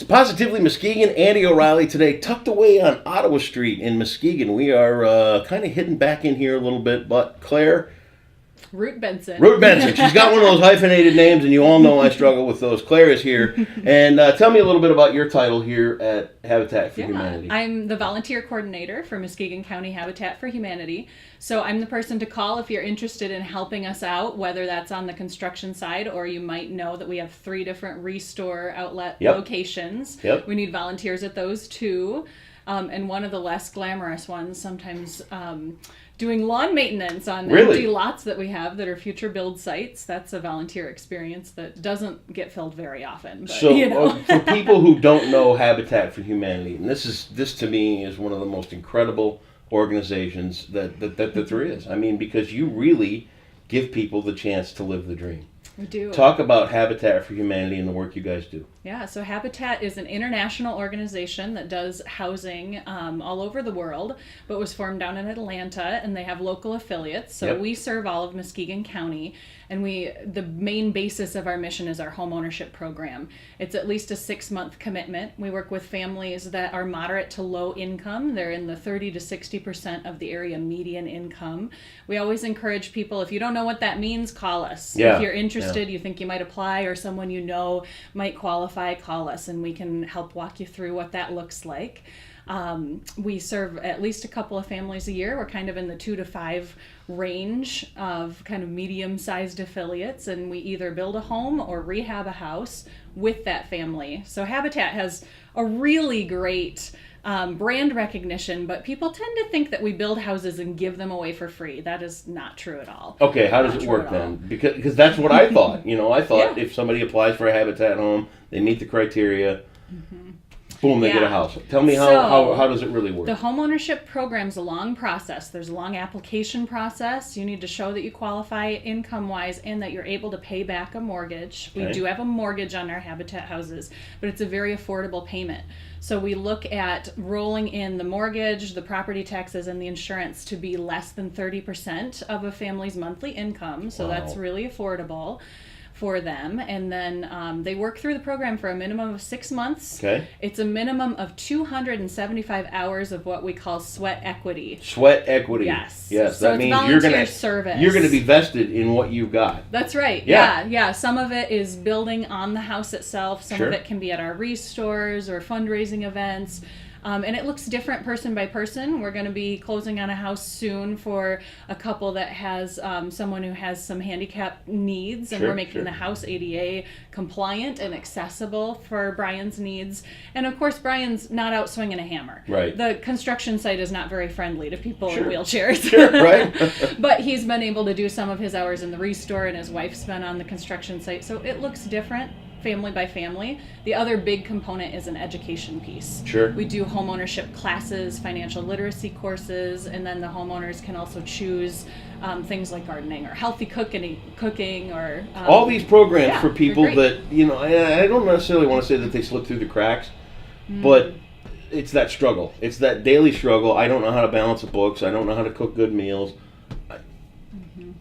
Positively Muskegon, Andy O'Reilly today, tucked away on Ottawa Street in Muskegon. We are kind of hidden back in here a little bit, but Claire... Root Benson. She's got one of those hyphenated names, and you all know I struggle with those. Claire is here. And tell me a little bit about your title here at Habitat for Humanity. I'm the volunteer coordinator for Muskegon County Habitat for Humanity. So I'm the person to call if you're interested in helping us out, whether that's on the construction side, or you might know that we have 3 different restore outlet locations. Yep. We need volunteers at those too. And one of the less glamorous ones, sometimes doing lawn maintenance on empty lots that we have that are future build sites. That's a volunteer experience that doesn't get filled very often. But, so for people who don't know Habitat for Humanity, and this to me is one of the most incredible organizations that there is. I mean, because you really give people the chance to live the dream. We do. Talk about Habitat for Humanity and the work you guys do. Yeah, so Habitat is an international organization that does housing all over the world, but was formed down in Atlanta, and they have local affiliates. So we serve all of Muskegon County, and the main basis of our mission is our home ownership program. It's at least a 6-month commitment. We work with families that are moderate to low income. They're in the 30 to 60% of the area median income. We always encourage people, if you don't know what that means, call us. Yeah. If you're interested, you think you might apply, or someone you know might qualify, call us and we can help walk you through what that looks like. We serve at least a couple of families a year. We're kind of in the 2 to 5 range of kind of medium-sized affiliates, and we either build a home or rehab a house with that family. So Habitat has a really great brand recognition, but people tend to think that we build houses and give them away for free. That is not true at all. Okay, how does it work then? Because that's what I thought. I thought if somebody applies for a Habitat home, they meet the criteria, boom, they get a house. Tell me how does it really work? The homeownership program's a long process. There's a long application process. You need to show that you qualify income-wise and that you're able to pay back a mortgage. Okay. We do have a mortgage on our Habitat houses, but it's a very affordable payment. So we look at rolling in the mortgage, the property taxes, and the insurance to be less than 30% of a family's monthly income. So that's really affordable for them. And then they work through the program for a minimum of 6 months. Okay. It's a minimum of 275 hours of what we call sweat equity. Sweat equity. Yes. Yes. So that means service. You're gonna be vested in what you've got. That's right. Yeah. Some of it is building on the house itself. Some of it can be at our restores or fundraising events. And it looks different person by person. We're going to be closing on a house soon for a couple that has someone who has some handicap needs, and we're making the house ADA compliant and accessible for Brian's needs. And of course, Brian's not out swinging a hammer. Right. The construction site is not very friendly to people in wheelchairs. Right. But he's been able to do some of his hours in the restore, and his wife's been on the construction site. So it looks different family by family. The other big component is an education piece. Sure. We do homeownership classes, financial literacy courses, and then the homeowners can also choose things like gardening or healthy cooking or... all these programs for people that, I don't necessarily want to say that they slip through the cracks, but it's that struggle. It's that daily struggle. I don't know how to balance the books. I don't know how to cook good meals.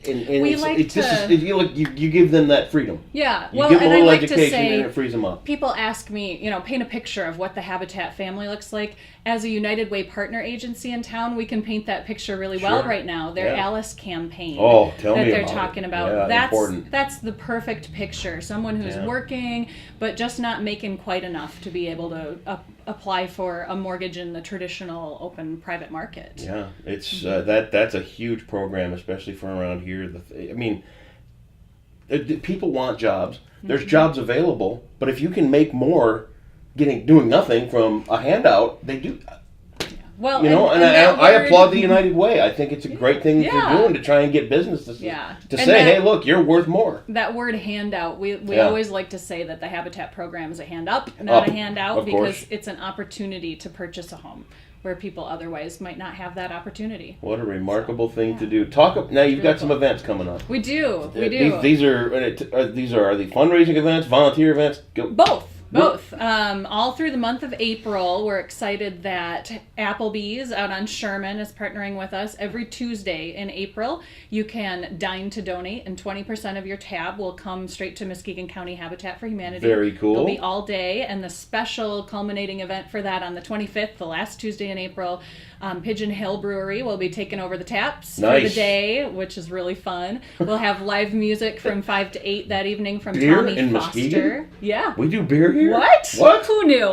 And you give them that freedom. Yeah, you give them a little education to say, and it frees them up. People ask me, paint a picture of what the Habitat family looks like. As a United Way partner agency in town, we can paint that picture really well right now. Their Alice campaign that they're talking about. Yeah, important. That's the perfect picture. Someone who's working, but just not making quite enough to be able to apply for a mortgage in the traditional open private market. Yeah, it's that's a huge program, especially for around here. People want jobs. There's jobs available, but if you can make more doing nothing from a handout, they do. Well, I applaud the United Way. I think it's a great thing they're doing to try and get business to say, hey, look, you're worth more. That word handout, we always like to say that the Habitat program is a hand up, not a handout, because it's an opportunity to purchase a home where people otherwise might not have that opportunity. What a remarkable thing to do. Now you've got some events coming up. We do. These are the fundraising events, volunteer events? Both. Both. All through the month of April, we're excited that Applebee's out on Sherman is partnering with us. Every Tuesday in April, you can dine to donate, and 20% of your tab will come straight to Muskegon County Habitat for Humanity. Very cool. It'll be all day, and the special culminating event for that on the 25th, the last Tuesday in April, Pigeon Hill Brewery will be taking over the taps for the day, which is really fun. We'll have live music from 5 to 8 that evening from Beer Tommy in Foster. Muskegon? Yeah. We do beer here? What? Who knew?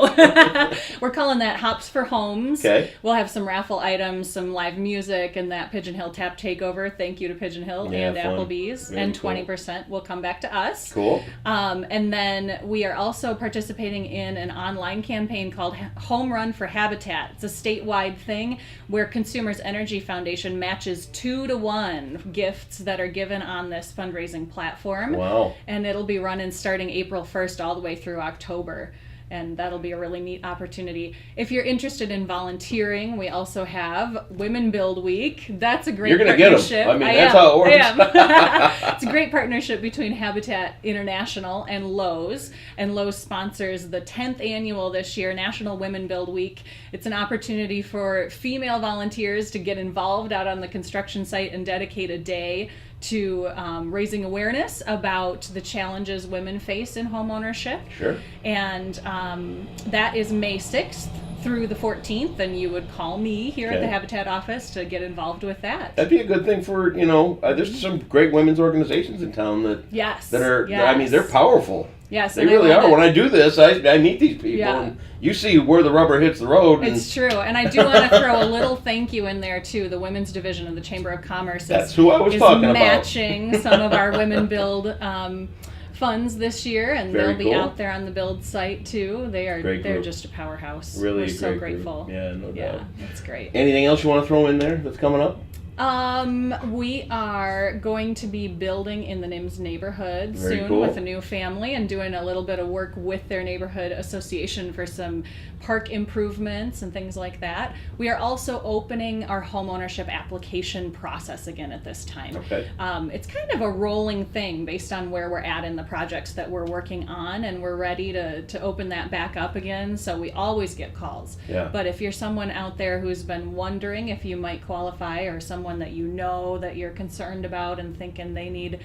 We're calling that Hops for Homes. Okay. We'll have some raffle items, some live music, and that Pigeon Hill Tap Takeover. Thank you to Pigeon Hill and fun. Applebee's. Very and cool. 20% will come back to us. Cool. And then we are also participating in an online campaign called Home Run for Habitat. It's a statewide thing where Consumers Energy Foundation matches 2-to-1 gifts that are given on this fundraising platform. Wow. And it'll be running starting April 1st all the way through October. And that'll be a really neat opportunity. If you're interested in volunteering, we also have Women Build Week. That's a great You're gonna partnership. get them. I mean, that's how it works. I am. It's a great partnership between Habitat International and Lowe's. And Lowe's sponsors the 10th annual this year, National Women Build Week. It's an opportunity for female volunteers to get involved out on the construction site and dedicate a day to raising awareness about the challenges women face in homeownership. Sure. And that is May 6th through the 14th, and you would call me here at the Habitat office to get involved with that. That'd be a good thing for, there's some great women's organizations in town that are, I mean, they're powerful. Yes, they really are. When I do this, I meet these people, and you see where the rubber hits the road. It's true, and I do want to throw a little thank you in there too. The Women's Division of the Chamber of Commerce That's who I was talking about. Matching some of our Women Build funds this year, and they'll be out there on the Build site too. They're just a powerhouse. Really, we're so great grateful. Group. Yeah, no doubt. That's great. Anything else you want to throw in there that's coming up? We are going to be building in the NIMS neighborhood Very soon cool. with a new family and doing a little bit of work with their neighborhood association for some park improvements and things like that. We are also opening our homeownership application process again at this time. Okay. It's kind of a rolling thing based on where we're at in the projects that we're working on, and we're ready to open that back up again, so we always get calls. Yeah. But if you're someone out there who's been wondering if you might qualify, or someone that you know that you're concerned about and thinking they need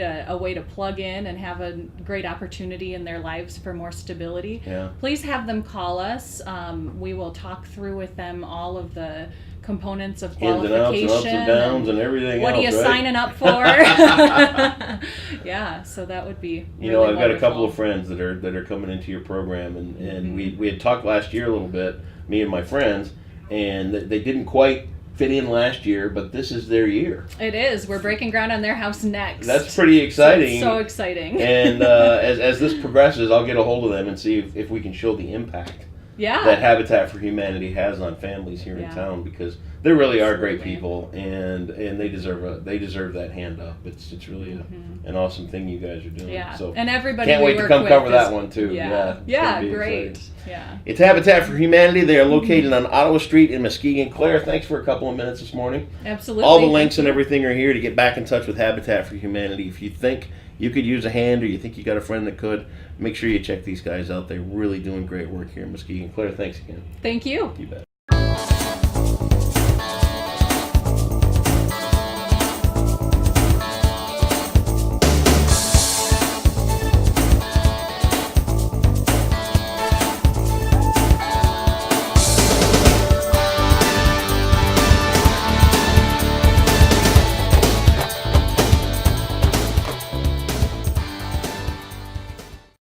a way to plug in and have a great opportunity in their lives for more stability, please have them call us. We will talk through with them all of the components of qualification, ins and outs and ups and downs and everything what else, are you right? signing up for? Yeah, so that would be I've got a couple of friends that are coming into your program, and we had talked last year a little bit, me and my friends, and they didn't quite fit in last year, but this is their year. It is. We're breaking ground on their house next. That's pretty exciting. So exciting. And as this progresses, I'll get a hold of them and see if we can show the impact that Habitat for Humanity has on families here in town, because they really are great people, and they deserve that hand up. It's really an awesome thing you guys are doing. Yeah. So and everybody can't we wait to work come with cover that one too. Yeah. Great. Exciting. Yeah. It's Habitat for Humanity. They are located on Ottawa Street in Muskegon. Claire, thanks for a couple of minutes this morning. Absolutely. All the links and everything are here to get back in touch with Habitat for Humanity. If you think you could use a hand, or you think you got a friend that could, make sure you check these guys out. They're really doing great work here in Muskegon. Claire, thanks again. Thank you. You bet.